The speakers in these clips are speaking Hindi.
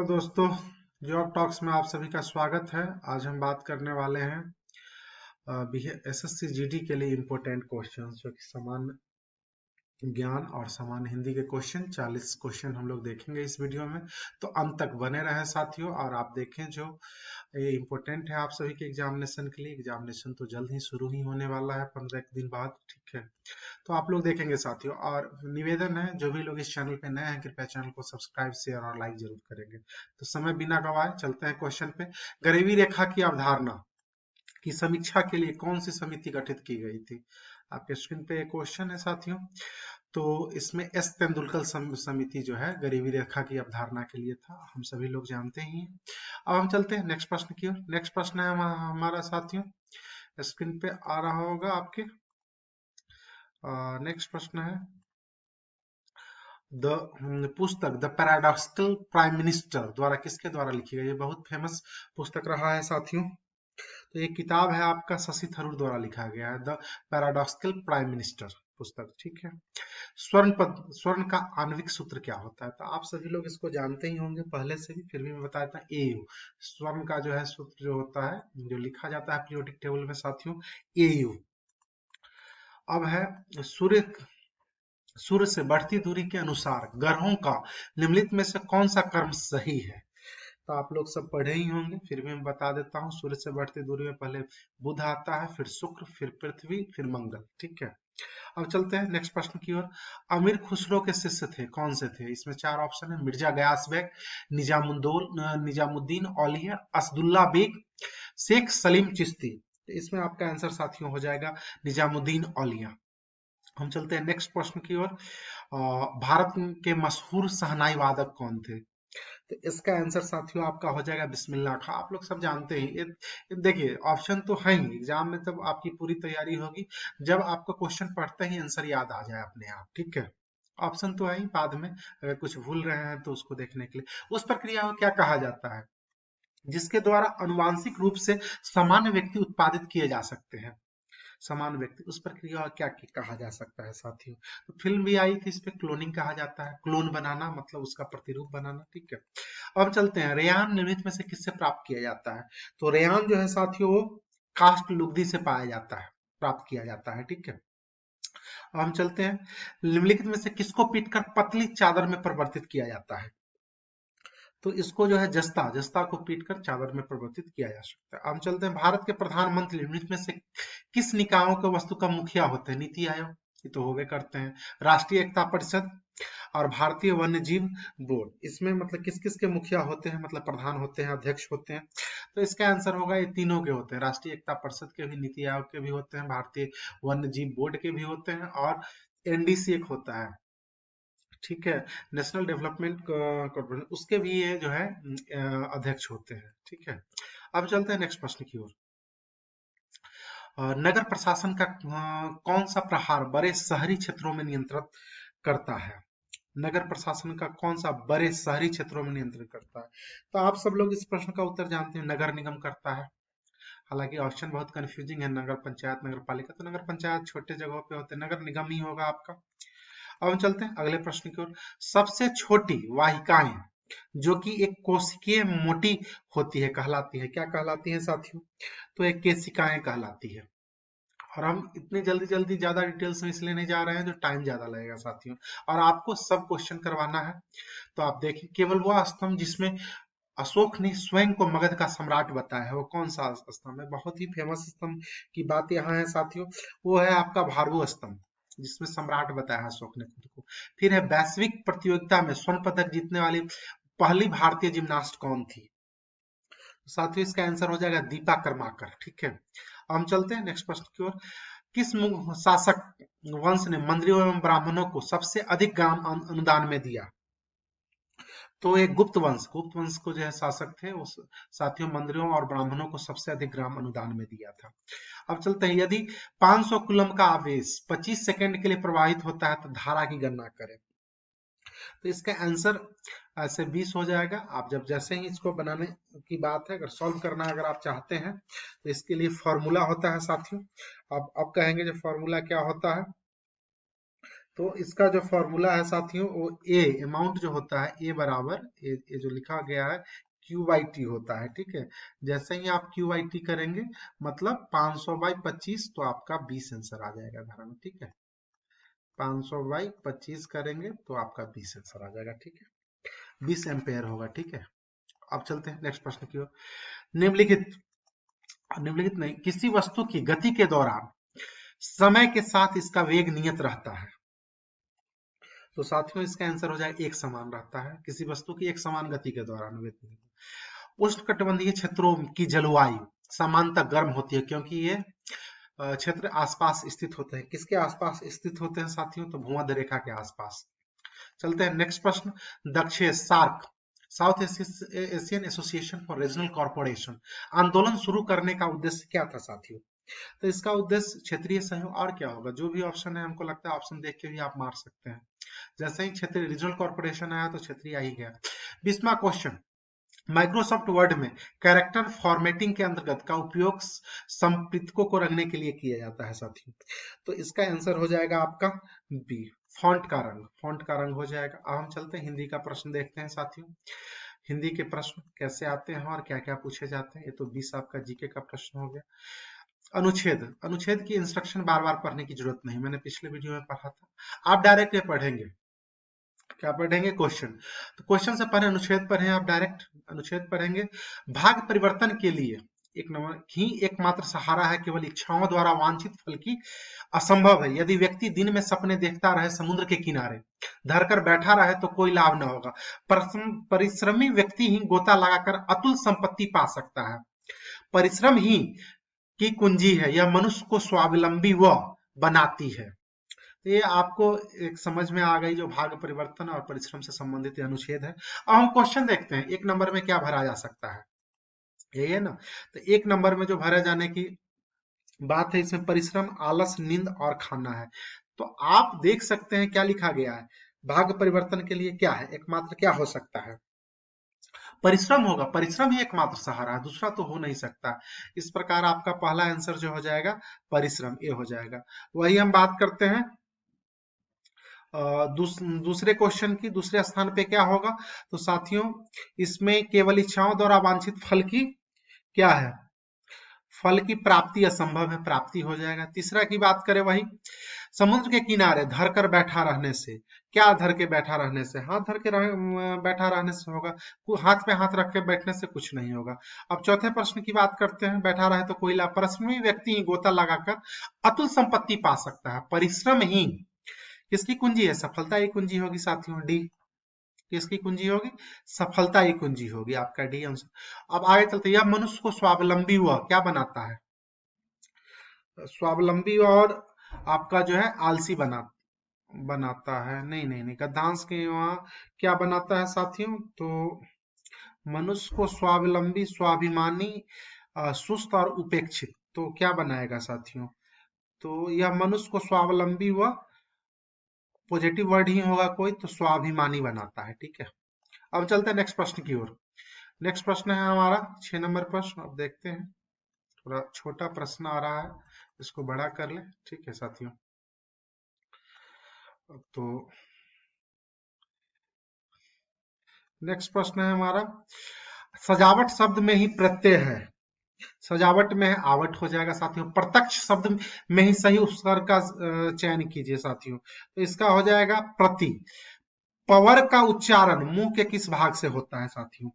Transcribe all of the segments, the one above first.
दोस्तों, जॉब टॉक्स में आप सभी का स्वागत है। आज हम बात करने वाले हैं एसएससी जीडी के लिए इम्पोर्टेंट क्वेश्चंस, जो कि सामान्य ज्ञान और सामान्य हिंदी के क्वेश्चन 40 क्वेश्चन हम लोग देखेंगे इस वीडियो में। तो अंत तक बने रहे साथियों, और आप देखें जो ये इम्पोर्टेंट है आप सभी के एग्जामिनेशन के लिए। एग्जामिनेशन तो जल्द ही शुरू ही होने वाला है, 15 दिन बाद, ठीक है। तो आप लोग देखेंगे साथियों, और निवेदन है जो भी लोग इस चैनल पे नए हैं कृपया चैनल को सब्सक्राइब, शेयर और लाइक जरूर करेंगे। तो समय बिना गवाए चलते हैं क्वेश्चन पे। गरीबी रेखा की अवधारणा की समीक्षा के लिए कौन सी समिति गठित की गई थी? आपके स्क्रीन पे एक क्वेश्चन है साथियों। तो इसमें एस तेंदुलकर समिति जो है गरीबी रेखा की अवधारणा के लिए था, हम सभी लोग जानते ही हैं। अब हम चलते हैं नेक्स्ट प्रश्न की ओर। नेक्स्ट प्रश्न है हमारा साथियों, स्क्रीन पे आ रहा होगा आपके। नेक्स्ट प्रश्न है पुस्तक द पैराडॉक्सिकल प्राइम मिनिस्टर द्वारा किसके द्वारा लिखी गई है? बहुत फेमस पुस्तक रहा है साथियों। तो ये किताब है आपका शशि थरूर द्वारा लिखा गया है, द पैराडॉक्सिकल प्राइम मिनिस्टर पुस्तक, ठीक है। स्वर्ण का आणविक सूत्र क्या होता है? तो आप सभी लोग इसको जानते ही होंगे पहले से भी, फिर भी मैं बता देता हूँ। एयू स्वर्ण का जो है सूत्र जो होता है, जो लिखा जाता है पीरियोडिक टेबल में साथियों, एयू। अब है सूर्य सूर्य से बढ़ती दूरी के अनुसार ग्रहों का निम्नलिखित में से कौन सा क्रम सही है? तो आप लोग सब पढ़े ही होंगे, फिर भी मैं बता देता हूँ। सूर्य से बढ़ती दूरी में पहले बुध आता है, फिर शुक्र, फिर पृथ्वी, फिर मंगल, ठीक है। अब चलते हैं नेक्स्ट प्रश्न की ओर। अमीर खुसरो के शिष्य थे, कौन से थे? इसमें चार ऑप्शन है, मिर्जा गयास बेग, निजामुद्दीन औलिया, असदुल्ला बेग, शेख सलीम चिश्ती। तो इसमें आपका आंसर साथियों हो जाएगा निजामुद्दीन औलिया। हम चलते हैं नेक्स्ट प्रश्न की ओर। भारत के मशहूर शहनाई वादक कौन थे? तो इसका आंसर साथियों आपका हो जाएगा बिस्मिल्लाह खां। आप लोग सब जानते हैं ये देखिए ऑप्शन तो है ही, एग्जाम में तब आपकी पूरी तैयारी होगी जब आपको क्वेश्चन पढ़ते ही आंसर याद आ जाए अपने आप, ठीक है। ऑप्शन तो है ही, बाद में अगर कुछ भूल रहे हैं तो उसको देखने के लिए। उस प्रक्रिया को क्या कहा जाता है जिसके द्वारा अनुवांशिक रूप से सामान्य व्यक्ति उत्पादित किए जा सकते हैं? समान व्यक्ति, उस प्रक्रिया को क्या कहा जा सकता है साथियों? तो फिल्म भी आई थी, इस पे क्लोनिंग कहा जाता है। क्लोन बनाना मतलब उसका प्रतिरूप बनाना, ठीक है। अब चलते हैं, रेयान निम्नलिखित में से किससे प्राप्त किया जाता है? तो रेयान जो है साथियों वो काष्ठ लुगदी से पाया जाता है, प्राप्त किया जाता है, ठीक है। अब हम चलते हैं, निम्नलिखित में से किसको पीटकर पतली चादर में परिवर्तित किया जाता है? तो इसको जो है जस्ता जस्ता को पीटकर चादर में परिवर्तित किया जा सकता है। हम चलते हैं, भारत के प्रधानमंत्री निम्नलिखित में से किस निकायों के वस्तु का मुखिया होते हैं? नीति आयोग, ये तो होवे करते हैं, राष्ट्रीय एकता परिषद और भारतीय वन्य जीव बोर्ड। इसमें मतलब किस किस के मुखिया होते हैं, मतलब प्रधान होते हैं, अध्यक्ष होते हैं? तो इसका आंसर होगा ये तीनों के होते हैं, राष्ट्रीय एकता परिषद के भी, नीति आयोग के भी होते हैं, भारतीय वन्य जीव बोर्ड के भी होते हैं, और एनडीसी एक होता है, ठीक है, नेशनल डेवलपमेंट कॉर्पोरेशन, उसके भी ये जो है अध्यक्ष होते हैं, ठीक है। अब चलते हैं नेक्स्ट प्रश्न की ओर। नगर प्रशासन का कौन सा प्रहार बड़े शहरी क्षेत्रों में नियंत्रित करता है? नगर प्रशासन का कौन सा बड़े शहरी क्षेत्रों में नियंत्रित करता है? तो आप सब लोग इस प्रश्न का उत्तर जानते हैं, नगर निगम करता है। हालांकि ऑप्शन बहुत कंफ्यूजिंग है, नगर पंचायत, नगर पालिका। तो नगर पंचायत छोटे जगहों पे होते हैं, नगर निगम ही होगा आपका। अब हम चलते हैं अगले प्रश्न की ओर। सबसे छोटी वाहिकाएं जो कि एक कोशिकीय मोटी होती है कहलाती है, क्या कहलाती है साथियों? तो एक केशिकाएं कहलाती है। और हम इतनी जल्दी जल्दी ज्यादा डिटेल्स में इसलिए नहीं जा रहे हैं, जो टाइम ज्यादा लगेगा साथियों, और आपको सब क्वेश्चन करवाना है। तो आप देखिए, केवल वह स्तंभ जिसमें अशोक ने स्वयं को मगध का सम्राट बताया है वो कौन सा स्तंभ है? बहुत ही फेमस स्तंभ की बात यहाँ है साथियों, वो है आपका भारवो स्तंभ, जिसमें सम्राट बताया है अशोक ने खुद को। फिर है वैश्विक प्रतियोगिता में स्वर्ण पदक जीतने वाली पहली भारतीय जिम्नास्ट कौन थी? साथियों इसका आंसर हो जाएगा दीपा कर्माकर, ठीक है। हम चलते हैं नेक्स्ट प्रश्न की ओर। किस शासक वंश ने मंत्रियों एवं ब्राह्मणों को सबसे अधिक ग्राम अनुदान में दिया? तो एक गुप्त वंश को जो है शासक थे, उस साथियों मंत्रियों और ब्राह्मणों को सबसे अधिक ग्राम अनुदान में दिया था। अब चलते हैं, यदि 500 कूलम का आवेश 25 सेकंड के लिए प्रवाहित होता है तो धारा की गणना करें। तो इसका आंसर ऐसे 20 हो जाएगा। आप जब जैसे ही इसको बनाने की बात है, अगर सॉल्व करना अगर आप चाहते हैं तो इसके लिए फॉर्मूला होता है साथियों। अब कहेंगे जो फॉर्मूला क्या होता है, तो इसका जो फॉर्मूला है साथियों वो ए अमाउंट जो होता है ए बराबर ये जो लिखा गया है क्यू बाई टी होता है, ठीक है। जैसे ही आप क्यू बाई टी करेंगे मतलब 500 बाई 25, तो आपका 20 आंसर आ जाएगा घर में, ठीक है। 500 बाई 25 करेंगे तो आपका 20 आंसर आ जाएगा, ठीक है। 20 एम्पेयर होगा, ठीक है। अब चलते हैं नेक्स्ट प्रश्न की ओर। निम्नलिखित निम्नलिखित नहीं, किसी वस्तु की गति के दौरान समय के साथ इसका वेग नियत रहता है। तो साथियों इसका आंसर हो जाएगा एक समान रहता है। किसी वस्तु की एक समान गति के दौरान वेग नियत। उष्णकटिबंधीय क्षेत्रों की जलवायु सामान्यतः गर्म होती है क्योंकि ये क्षेत्र आसपास स्थित होते हैं। किसके आसपास स्थित होते हैं साथियों? तो भूमध्य रेखा के आसपास। चलते हैं नेक्स्ट प्रश्न। दक्षिण SAARC south Asian association for regional corporation आंदोलन शुरू करने का उद्देश्य क्या था साथियों? तो इसका उद्देश्य क्षेत्रीय सहयोग, और क्या होगा? जो भी ऑप्शन है हमको लगता है ऑप्शन देख के भी आप मार सकते हैं। जैसे ही क्षेत्रीय रीजनल कॉर्पोरेशन आया तो क्षेत्रीय आ ही गया। 20वां क्वेश्चन। माइक्रोसॉफ्ट वर्ड में कैरेक्टर फॉर्मेटिंग के अंतर्गत का उपयोग संप्रेषकों को रंगने के लिए किया जाता है साथियों। तो इसका आंसर हो जाएगा आपका बी, फॉन्ट का रंग। फॉन्ट का रंग हो जाएगा। अब हम चलते हैं हिंदी का प्रश्न देखते हैं साथियों। हिंदी के प्रश्न कैसे आते हैं और क्या क्या पूछे जाते हैं। ये तो 20 आपका जीके का प्रश्न हो गया। अनुच्छेद, अनुच्छेद की इंस्ट्रक्शन बार बार पढ़ने की जरूरत नहीं, मैंने पिछले वीडियो में पढ़ा था। आप डायरेक्ट ये पढ़ेंगे, क्या पढ़ेंगे? क्वेश्चन। तो क्वेश्चन से पहले अनुच्छेद पढ़ें, आप डायरेक्ट अनुच्छेद पढ़ेंगे। भाग परिवर्तन के लिए एक नंबर ही एकमात्र सहारा है, केवल इच्छाओं द्वारा वांछित फल की असंभव है। यदि व्यक्ति दिन में सपने देखता रहे समुद्र के किनारे धरकर बैठा रहे तो कोई लाभ न होगा। परिश्रमी व्यक्ति ही गोता लगाकर अतुल संपत्ति पा सकता है। परिश्रम ही की कुंजी है, यह मनुष्य को स्वावलंबी व बनाती है। ये आपको एक समझ में आ गई जो भाग परिवर्तन और परिश्रम से संबंधित अनुच्छेद है। अब हम क्वेश्चन देखते हैं, एक नंबर में क्या भरा जा सकता है, यही है ना। तो एक नंबर में जो भरे जाने की बात है, इसमें परिश्रम, आलस, नींद और खाना है। तो आप देख सकते हैं क्या लिखा गया है। भाग परिवर्तन के लिए क्या है, एकमात्र क्या हो सकता है? परिश्रम होगा। परिश्रम ही एकमात्र सहारा है, दूसरा तो हो नहीं सकता। इस प्रकार आपका पहला आंसर जो हो जाएगा परिश्रम, ये हो जाएगा। वही हम बात करते हैं दूसरे क्वेश्चन की। दूसरे स्थान पे क्या होगा? तो साथियों इसमें केवल इच्छाओं द्वारा वांछित फल की क्या है? फल की प्राप्ति असंभव है, प्राप्ति हो जाएगा। तीसरा की बात करें, वही समुद्र के किनारे धर कर बैठा रहने से, क्या धर के बैठा रहने से? हाथ धर के बैठा रहने से होगा। हाथ पे हाथ रख के बैठने से कुछ नहीं होगा। अब चौथे प्रश्न की बात करते हैं। बैठा रहे तो कोई लाभ। परिश्रमी व्यक्ति ही गोता लगाकर अतुल संपत्ति पा सकता है। परिश्रम ही किसकी कुंजी है? सफलता की कुंजी होगी साथियों, डी। किसकी कुंजी होगी? सफलता की कुंजी होगी, आपका डी आंसर। अब आगे चलते, यह मनुष्य को स्वावलंबी हुआ क्या बनाता है? स्वावलंबी और आपका जो है आलसी बनाता है। नहीं नहीं नहीं, गद्यांश के वहां क्या बनाता है साथियों? तो मनुष्य को स्वावलंबी, स्वाभिमानी, सुस्त और उपेक्षित, तो क्या बनाएगा साथियों? तो यह मनुष्य को स्वावलंबी व पॉजिटिव वर्ड ही होगा कोई, तो स्वाभिमानी बनाता है, ठीक है। अब चलते हैं नेक्स्ट प्रश्न की ओर। नेक्स्ट प्रश्न है हमारा 6 नंबर प्रश्न। अब देखते हैं, थोड़ा छोटा प्रश्न आ रहा है, इसको बड़ा कर ले, ठीक है साथियों। तो नेक्स्ट प्रश्न है हमारा, सजावट शब्द में ही प्रत्यय है। सजावट में है, आवट हो जाएगा साथियों। प्रत्यक्ष शब्द में ही सही उपसर्ग का चयन कीजिए साथियों। तो इसका हो जाएगा प्रति। पवर का उच्चारण मुंह के किस भाग से होता है साथियों?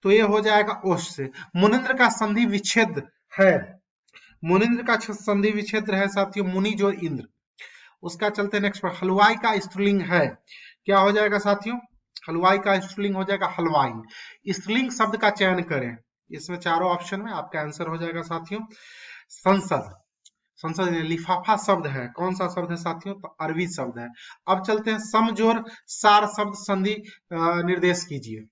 तो ये हो जाएगा ओष से। मुनिंद्र का संधि विच्छेद है, मुनिंद्र का संधि विच्छेद है साथियों, मुनि जो इंद्र। उसका चलते नेक्स्ट पर, हलवाई का स्त्रीलिंग है, क्या हो जाएगा साथियों? हलवाई का स्त्रीलिंग हो जाएगा हलवाई। स्त्रीलिंग शब्द का चयन करें, इसमें चारों ऑप्शन में आपका आंसर हो जाएगा साथियों संसद। संसद लिफाफा शब्द है, कौन सा शब्द है साथियों? तो अरबी शब्द है। अब चलते हैं समजोर सार शब्द संधि निर्देश कीजिए।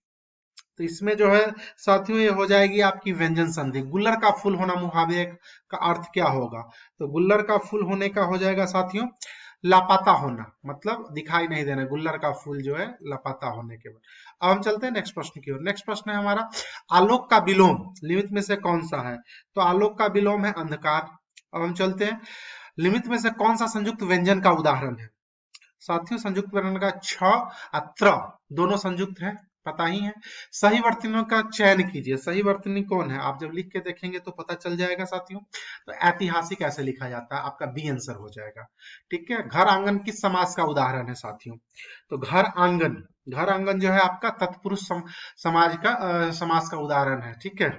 तो इसमें जो है साथियों ये हो जाएगी आपकी व्यंजन संधि। गुल्लर का फूल होना मुहावरे का अर्थ क्या होगा? तो गुल्लर का फूल होने का हो जाएगा साथियों लापता होना, मतलब दिखाई नहीं देना। गुल्लर का फूल जो है लापता होने के बाद। अब हम चलते हैं नेक्स्ट प्रश्न की ओर। नेक्स्ट प्रश्न है हमारा, आलोक का विलोम लिमिट में से कौन सा है? तो आलोक का विलोम है अंधकार। अब हम चलते हैं, लिमिट में से कौन सा संयुक्त व्यंजन का उदाहरण है? साथियों संयुक्त वर्ण का छ अत्र दोनों संयुक्त है, पता ही है। सही वर्तनियों का चयन कीजिए। सही वर्तनी कौन है, आप जब लिख के देखेंगे तो पता चल जाएगा साथियों। तो ऐतिहासिक ऐसे लिखा जाता है, आपका बी आंसर हो जाएगा। ठीक है, घर आंगन किस समास का उदाहरण है साथियों? तो घर आंगन, घर आंगन जो है आपका तत्पुरुष समाज का समास का उदाहरण है। ठीक है,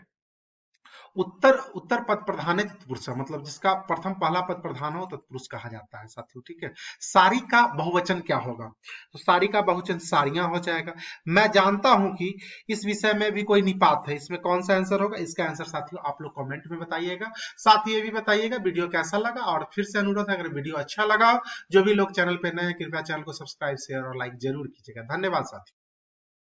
उत्तर उत्तर पद प्रधान है तत्पुरुष, मतलब जिसका प्रथम पहला पद प्रधान हो तत्पुरुष कहा जाता है साथियों। ठीक है, सारी का बहुवचन क्या होगा? तो सारी का बहुवचन सारियां हो जाएगा। मैं जानता हूं कि इस विषय में भी कोई निपात है, इसमें कौन सा आंसर होगा? इसका आंसर साथियों आप लोग कमेंट में बताइएगा। साथ ही ये भी बताइएगा वीडियो कैसा लगा, और फिर से अनुरोध है अगर वीडियो अच्छा लगा, जो भी लोग चैनल पे नए हैं कृपया चैनल को सब्सक्राइब शेयर और लाइक जरूर कीजिएगा। धन्यवाद साथियों।